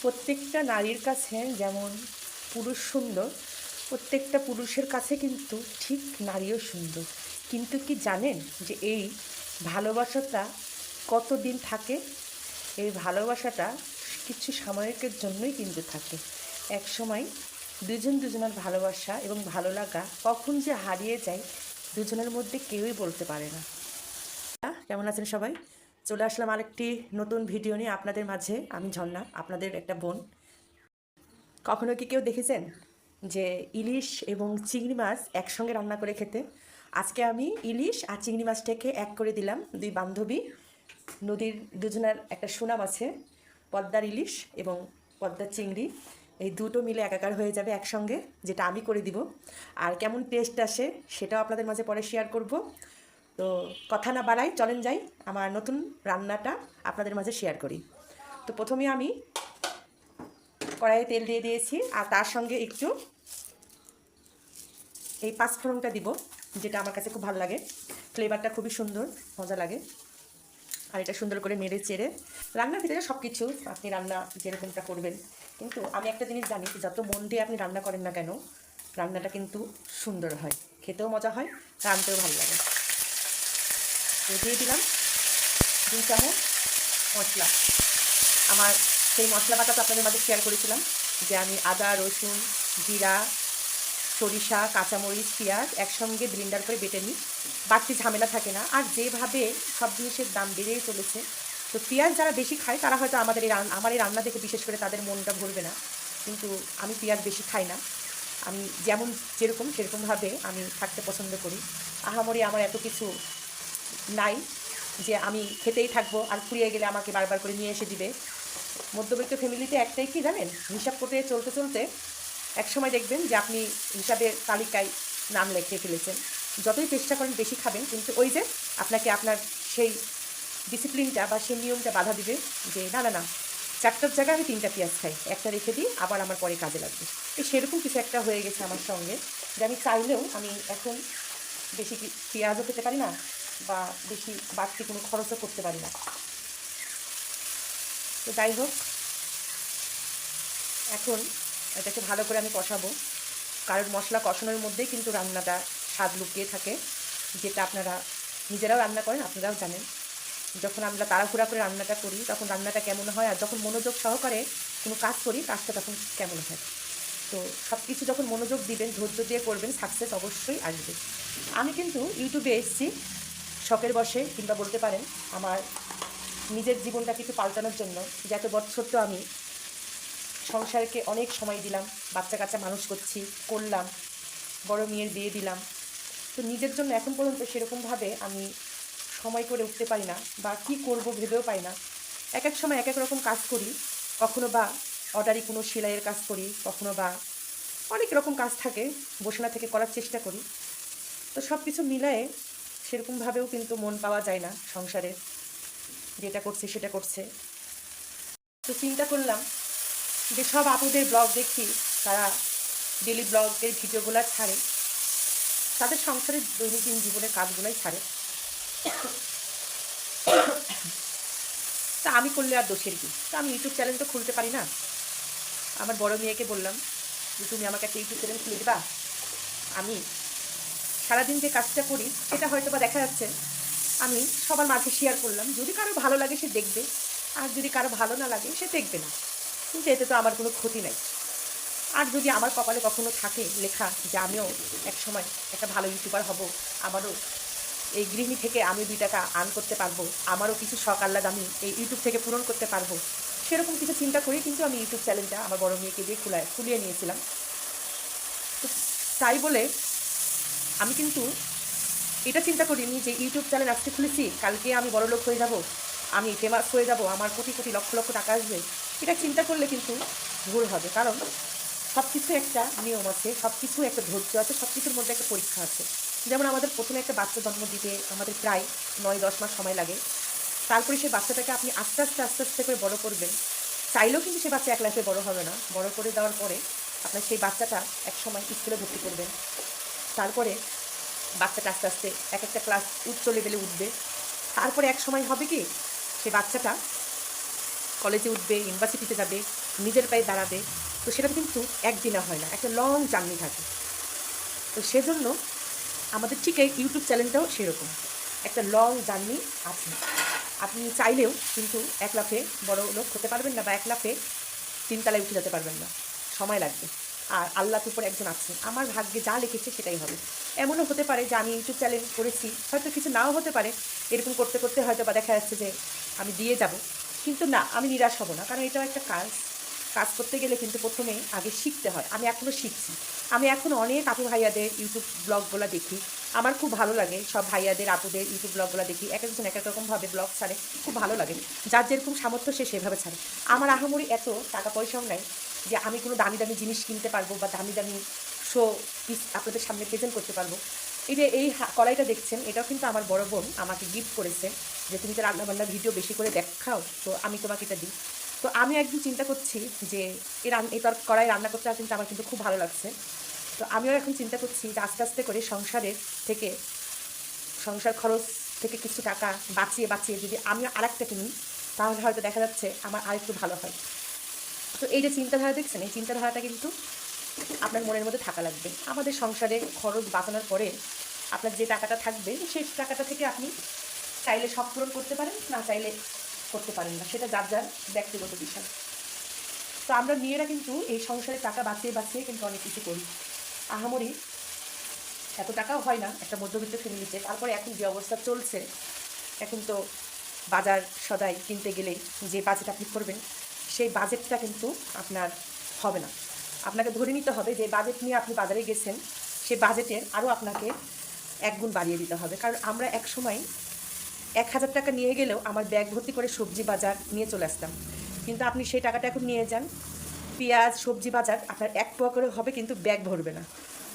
প্রত্যেকটা নারীর কাছে যেমন পুরুষ সুন্দর, প্রত্যেকটা পুরুষের কাছে কিন্তু ঠিক নারীও সুন্দর। কিন্তু কি জানেন যে এই ভালোবাসাটা কতদিন থাকে? এই ভালোবাসাটা কিছু সাময়িকের জন্যই কিন্তু থাকে। এক সময় দুজনের ভালোবাসা এবং ভালো লাগা কখন যে হারিয়ে যায় দুজনের মধ্যে কেউই বলতে পারে না। কেমন আছেন সবাই? চলে আসলাম আরেকটি নতুন ভিডিও নিয়ে আপনাদের মাঝে। আমি ঝর্ণা, আপনাদের একটা বোন। কখনো কি কেউ দেখেছেন যে ইলিশ এবং চিংড়ি মাছ একসঙ্গে রান্না করে খেতে? আজকে আমি ইলিশ আর চিংড়ি মাছটাকে এক করে দিলাম। দুই বান্ধবী, নদীর দুজনের একটা সুনাম আছে। পদ্মার ইলিশ এবং পদ্মার চিংড়ি, এই দুটো মিলে একাকার হয়ে যাবে একসঙ্গে, যেটা আমি করে দিব। আর কেমন টেস্ট আসে সেটাও আপনাদের মাঝে পরে শেয়ার করব। তো কথা না বাড়াই, চলেন যাই আমার নতুন রান্নাটা আপনাদের মাঝে শেয়ার করি। তো প্রথমে আমি কড়াইয়ে তেল দিয়ে দিয়েছি আর তার সঙ্গে একটু এই পাঁচফোড়নটা দিব, যেটা আমার কাছে খুব ভালো লাগে। ফ্লেভারটা খুবই সুন্দর, মজা লাগে। আর এটা সুন্দর করে নেড়ে চেড়ে, রান্নার ভিতরে সব কিছু আপনি রান্না যেরকমটা করবেন, কিন্তু আমি একটা জিনিস জানি, যত মন দিয়ে আপনি রান্না করেন না কেন, রান্নাটা কিন্তু সুন্দর হয়, খেতেও মজা হয়, রান্নাতেও ভালো লাগে। তো দিয়ে দিলাম 2 চামচ মশলা। আমার সেই মশলা বাটা তো আপনাদের মাঝে শেয়ার করেছিলাম, যে আমি আদা, রসুন, জিরা, সরিষা, কাঁচামরিচ, পেঁয়াজ একসঙ্গে ব্লেন্ডার করে বেটে নিই। বাড়তি ঝামেলা থাকে না। আর যেভাবে সব জিনিসের দাম বেড়েই চলেছে, তো পেঁয়াজ যারা বেশি খায় তারা হয়তো আমার এই রান্না দেখে বিশেষ করে তাদের মনটা ভরবে না, কিন্তু আমি পেঁয়াজ বেশি খাই না। আমি যেরকম সেরকমভাবে আমি থাকতে পছন্দ করি। আহামরি আমার এত কিছু নাই যে আমি খেতেই থাকবো আর ফুরিয়ে গেলে আমাকে বারবার করে নিয়ে এসে দিবে। মধ্যবিত্ত ফ্যামিলিতে একটাই কি জানেন, হিসাব করতে চলতে চলতে একসময় দেখবেন যে আপনি হিসাবের তালিকায় নাম লিখে ফেলেছেন। যতই চেষ্টা করেন বেশি খাবেন, কিন্তু ওই যে আপনাকে আপনার সেই ডিসিপ্লিনটা বা সেই নিয়মটা বাধা দিবে যে না না না, 4টার জায়গায় আমি 3টা পেঁয়াজ খাই, একটা রেখে দিই, আবার আমার পরে কাজে লাগবে। এই সেরকম কিছু একটা হয়ে গেছে আমার সঙ্গে, যে আমি চাইলেও আমি এখন বেশি পেঁয়াজও খেতে পারি না, বা বেশি বাড়তি কোনো খরচও করতে পারি না। তো যাই হোক, এখন এটাকে ভালো করে আমি কষাবো, কারণ মশলা কষানোর মধ্যেই কিন্তু রান্নাটা স্বাদ লুকিয়ে থাকে, যেটা আপনারা নিজেরাও রান্না করেন, আপনারাও জানেন। যখন আমরা তাড়াহুড়া করে রান্নাটা করি তখন রান্নাটা কেমন হয়, আর যখন মনোযোগ সহকারে কোনো কাজ করি কাজটা তখন কেমন হয়। তো সব কিছু যখন মনোযোগ দিবেন, ধৈর্য দিয়ে করবেন, সাকসেস অবশ্যই আসবে। আমি কিন্তু ইউটিউবে এসেছি শখের বসে, কিংবা বলতে পারেন আমার নিজের জীবনটা কিছু পাল্টানোর জন্য। যে এত বছর তো আমি সংসারকে অনেক সময় দিলাম, বাচ্চা কাচ্চা মানুষ করলাম, বড় মেয়ের বিয়ে দিলাম। তো নিজের জন্য এখন পর্যন্ত সেরকমভাবে আমি সময় করে উঠতে পারি না, বা কি করব ভেবেও পাই না। এক এক সময় এক এক রকম কাজ করি, কখনো বা অর্ডারি কোনো সেলাইয়ের কাজ করি, কখনো বা অনেক রকম কাজ থাকে, বসে না থেকে করার চেষ্টা করি। তো সব কিছু মিলায়ে সেরকমভাবেও কিন্তু মন পাওয়া যায় না সংসারে, যেটা করছে সেটা করছে। তো চিন্তা করলাম যে সব আপুদের ব্লগ দেখি, তারা ডেলি ব্লগের ভিডিওগুলো ছাড়ে, তাদের সংসারের দৈনন্দিন জীবনের কাজগুলোই ছাড়ে। তা আমি করলে আর দোষের কি? তা আমি ইউটিউব চ্যানেল তো খুলতে পারি না। আমার বড় মেয়েকে বললাম যে তুমি আমাকে একটা ইউটিউব চ্যানেল খুলে দেবা। আমি সারাদিন যে কাজটা করি সেটা হয়তো বা দেখা যাচ্ছে আমি সবার মাঝে শেয়ার করলাম, যদি কারো ভালো লাগে সে দেখবে, আর যদি কারো ভালো না লাগে সে দেখবে না, কিন্তু এতে তো আমার কোনো ক্ষতি নাই। আর যদি আমার কপালে কখনো থাকে লেখা যে আমিও একসময় একটা ভালো ইউটিউবার হব, আমারও এই গৃহিণী থেকে আমি 2 টাকা আর্ন করতে পারবো, আমারও কিছু শখ আহ্লাদ আমি এই ইউটিউব থেকে পূরণ করতে পারবো, সেরকম কিছু চিন্তা করি কিন্তু আমি ইউটিউব চ্যানেলটা আমার বড় মেয়েকে দিয়ে খুলিয়ে নিয়েছিলাম। তো তাই বলে আমি কিন্তু এটা চিন্তা করিনি যে ইউটিউব চ্যানেল আজকে খুলেছি, কালকে আমি বড়লোক হয়ে যাব, আমি ফেমাস হয়ে যাব, আমার কোটি কোটি লক্ষ লক্ষ টাকা আসবে। এটা চিন্তা করলে কিন্তু ভুল হবে, কারণ সব কিছু একটা নিয়ম আছে, সব কিছু একটা ধৈর্য আছে, সব কিছুর মধ্যে একটা পরীক্ষা আছে। যেমন আমাদের প্রথমে একটা বাচ্চা জন্ম দিতে আমাদের প্রায় 9-10 মাস সময় লাগে। তারপরে সেই বাচ্চাটাকে আপনি আস্তে আস্তে আস্তে আস্তে করে বড় করবেন। চাইলেও কিন্তু সে বাচ্চা এক লাইফে বড় হবে না। বড় করে দেওয়ার পরে আপনার সেই বাচ্চাটা একসময় স্কুলে ভর্তি করবেন। তারপরে বাচ্চাটা আস্তে আস্তে এক একটা ক্লাস উচ্চ লেভেলে উঠবে। তারপরে এক সময় হবে কি, সে বাচ্চাটা কলেজে উঠবে, ইউনিভার্সিটিতে যাবে, নিজের পায়ে দাঁড়াবে, তো সেটা কিন্তু একদিনে হয় না, একটা লং জার্নি থাকে। তো সেজন্য আমাদের ঠিক এই ইউটিউব চ্যানেলটাও সেরকম একটা লং জার্নি আছে। আপনি চাইলেও কিন্তু এক লাফে বড় লোক হতে পারবেন না, বা এক লাফে তিনতলায় উঠে যেতে পারবেন না, সময় লাগবে। আর আল্লাহর উপর একজন আছে, আমার ভাগ্যে যা লিখেছে সেটাই হবে। এমনও হতে পারে যে আমি ইউটিউব চ্যানেল করেছি, হয়তো কিছু নাও হতে পারে, এরকম করতে করতে হয়তো বা দেখা যাচ্ছে যে আমি দিয়ে যাব, কিন্তু না, আমি নিরাশ হব না, কারণ এটাও একটা কাজ। কাজ করতে গেলে কিন্তু প্রথমে আগে শিখতে হয়। আমি এখনও শিখছি। আমি এখনও অনেক আপু ভাইয়াদের ইউটিউব ব্লগগুলো দেখি, আমার খুব ভালো লাগে। সব ভাইয়াদের আপুদের ইউটিউব ব্লগগুলো দেখি, এক একজন এক এক রকমভাবে ব্লগ ছাড়ে, খুব ভালো লাগে। যার যেরকম সামর্থ্য সে সেভাবে ছাড়ে। আমার আহামরি এত টাকা পয়সাও নাই যে আমি কোনো দামি দামি জিনিস কিনতে পারবো বা দামি দামি শো পিস আপনাদের সামনে প্রেজেন্ট করতে পারবো। এই যে এই কড়াইটা দেখছেন, এটাও কিন্তু আমার বড় বোন আমাকে গিফট করেছে, যে তুমি তো রান্নাবান্নার ভিডিও বেশি করে দেখাও, তো আমি তোমাকে এটা দিই। তো আমি একদিন চিন্তা করছি যে এই কড়াই রান্না করতে কিন্তু আমার কিন্তু খুব ভালো লাগছে। তো আমিও এখন চিন্তা করছি যে আস্তে আস্তে করে সংসার খরচ থেকে কিছু টাকা বাঁচিয়ে বাঁচিয়ে যদি আমি আরেকটা কিনি, তাহলে হয়তো দেখা যাচ্ছে আমার আরেকটু ভালো হয়। তো এই যে চিন্তাধারা দেখছেন, এই চিন্তাধারাটা কিন্তু আপনার মনের মধ্যে থাকা লাগবে। আমাদের সংসারে খরচ বাঁচানোর পরে আপনার যে টাকাটা থাকবে, সেই টাকাটা থেকে আপনি চাইলে সব পূরণ করতে পারেন, না চাইলে করতে পারেন না, সেটা যার যার ব্যক্তিগত বিষয়। তো আমরা মেয়েরা কিন্তু এই সংসারে টাকা বাঁচিয়ে বাঁচিয়ে কিন্তু অনেক কিছু করি। আহামরি এত টাকাও হয় না একটা মধ্যবিত্ত ফ্যামিলিতে। তারপরে এখন যে অবস্থা চলছে, এখন তো বাজার সদাই কিনতে গেলে যে বাজেট আপনি করবেন, সেই বাজেটটা কিন্তু আপনার হবে না। আপনাকে ধরে নিতে হবে যে বাজেট নিয়ে আপনি বাজারে গেছেন, সেই বাজেটের আরও আপনাকে একগুণ বাড়িয়ে দিতে হবে। কারণ আমরা এক সময় 1,000 টাকা নিয়ে গেলেও আমার ব্যাগ ভর্তি করে সবজি বাজার নিয়ে চলে আসতাম, কিন্তু আপনি সেই টাকাটা এখন নিয়ে যান, পেঁয়াজ সবজি বাজার আপনার 1 পোয়া করে হবে, কিন্তু ব্যাগ ভরবে না।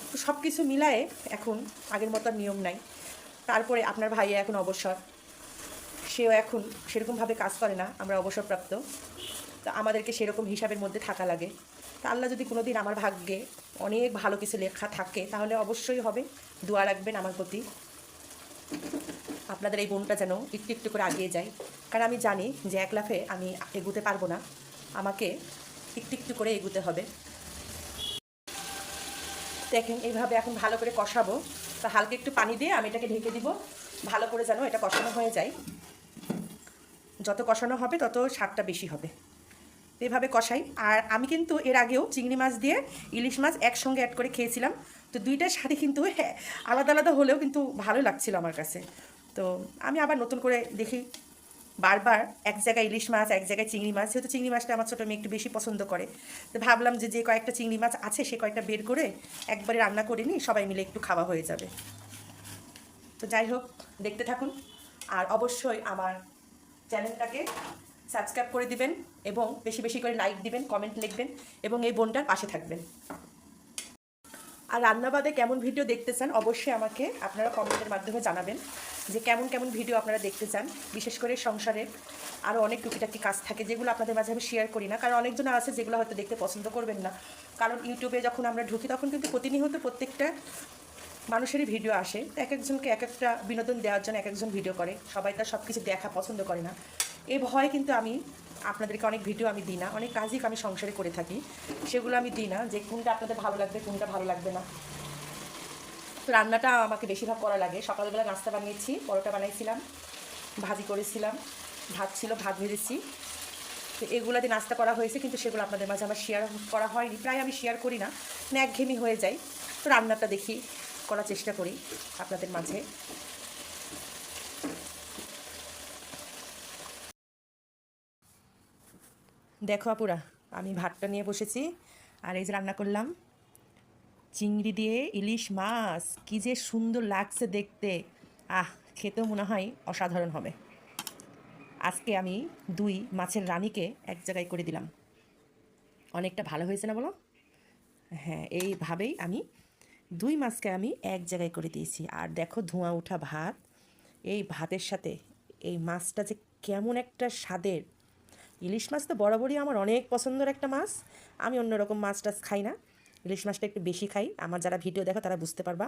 তো সব কিছু মিলায়ে এখন আগের মতো নিয়ম নাই। তারপরে আপনার ভাইয়া এখন অবসর, সেও এখন সেরকমভাবে কাজ করে না, আমরা অবসরপ্রাপ্ত। তো আমাদেরকে সেরকম হিসাবের মধ্যে থাকা লাগে। তা আল্লাহ যদি কোনো দিন আমার ভাগ্যে অনেক ভালো কিছু লেখা থাকে, তাহলে অবশ্যই হবে। দোয়া রাখবেন আমার প্রতি, আপনাদের এই বোনটা যেন একটু একটু করে এগিয়ে যায়। কারণ আমি জানি যে এক লাফে আমি এগুতে পারবো না, আমাকে একটু একটু করে এগুতে হবে। দেখেন এইভাবে এখন ভালো করে কষাবো। তা হালকা একটু পানি দিয়ে আমি এটাকে ঢেকে দিব, ভালো করে যেন এটা কষানো হয়ে যায়। যত কষানো হবে তত স্বাদটা বেশি হবে। এভাবে কষাই। আর আমি কিন্তু এর আগেও চিংড়ি মাছ দিয়ে ইলিশ মাছ একসঙ্গে অ্যাড করে খেয়েছিলাম। তো দুইটার সাথে কিন্তু হ্যাঁ আলাদা আলাদা হলেও কিন্তু ভালো লাগছিল আমার কাছে। তো আমি আবার নতুন করে দেখি, বারবার এক জায়গায় ইলিশ মাছ, এক জায়গায় চিংড়ি মাছ, যেহেতু চিংড়ি মাছটা আমার ছোটো মেয়ে একটু বেশি পছন্দ করে, তো ভাবলাম যে কয়েকটা চিংড়ি মাছ আছে সে কয়েকটা বের করে একবারে রান্না করে নিই, সবাই মিলে একটু খাওয়া হয়ে যাবে। তো যাই হোক, দেখতে থাকুন। আর অবশ্যই আমার চ্যানেলটাকে সাবস্ক্রাইব করে দিবেন, এবং বেশি বেশি করে লাইক দিবেন, কমেন্ট লিখবেন, এবং এই বোনটার পাশে থাকবেন। আর রান্নাবাদে কেমন ভিডিও দেখতে চান অবশ্যই আমাকে আপনারা কমেন্টের মাধ্যমে জানাবেন, যে কেমন কেমন ভিডিও আপনারা দেখতে চান। বিশেষ করে সংসারের আরও অনেক টুকিটাকি কাজ থাকে, যেগুলো আপনাদের মাঝে আমি শেয়ার করি না, কারণ অনেকজন আছে যেগুলো হয়তো দেখতে পছন্দ করবেন না। কারণ ইউটিউবে যখন আমরা ঢুকি তখন কিন্তু প্রতিনিয়ত প্রত্যেকটা মানুষেরই ভিডিও আসে, এক একজনকে এক একটা বিনোদন দেওয়ার জন্য এক একজন ভিডিও করে, সবাই তার সব কিছু দেখা পছন্দ করে না। এই ভয়ে কিন্তু আমি আপনাদেরকে অনেক ভিডিও আমি দিই না, অনেক কাজই আমি সংসারে করে থাকি, সেগুলো আমি দিই না, যে কোনটা আপনাদের ভালো লাগবে কোনটা ভালো লাগবে না। তো রান্নাটা আমাকে বেশিরভাগ করা লাগে। সকালবেলা নাস্তা বানিয়েছি, পরোটা বানাইছিলাম, ভাজি করেছিলাম, ভাত ছিল, ভাত ভেজেছি। তো এগুলো দিয়ে নাস্তা করা হয়েছে, কিন্তু সেগুলো আপনাদের মাঝে আমার শেয়ার করা হয়নি, প্রায় আমি শেয়ার করি না, মানে একঘেয়েমি হয়ে যায়। তো রান্নাটা দেখি করার চেষ্টা করি আপনাদের মাঝে। দেখো আপুরা, আমি ভাতটা নিয়ে বসেছি, আর এই যে রান্না করলাম চিংড়ি দিয়ে ইলিশ মাছ, কী যে সুন্দর লাগছে দেখতে। খেতেও মনে হয় অসাধারণ হবে। আজকে আমি 2 মাছের রানীকে এক জায়গায় করে দিলাম, অনেকটা ভালো হয়েছে না বলো? হ্যাঁ, এইভাবেই আমি 2 মাছকে আমি এক জায়গায় করে দিয়েছি। আর দেখো ধোঁয়া ওঠা ভাত, এই ভাতের সাথে এই মাছটা যে কেমন একটা স্বাদের। ইলিশ মাছ তো বরাবরই আমার অনেক পছন্দের একটা মাছ, আমি অন্যরকম মাছ টাছ খাই না, ইলিশ মাছটা একটু বেশি খাই, আমার যারা ভিডিও দেখো তারা বুঝতে পারবা।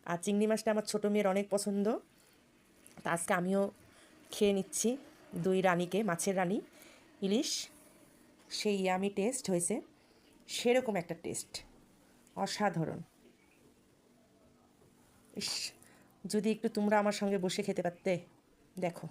আর চিংড়ি মাছটা আমার ছোটো মেয়ের অনেক পছন্দ, তা আজকে আমিও খেয়ে নিচ্ছি 2 রানীকে, মাছের রানী ইলিশ সেই ইয়ামি টেস্ট হয়েছে, সেরকম একটা টেস্ট, অসাধারণ। ইস, যদি একটু তোমরা আমার সঙ্গে বসে খেতে পারতে। দেখো।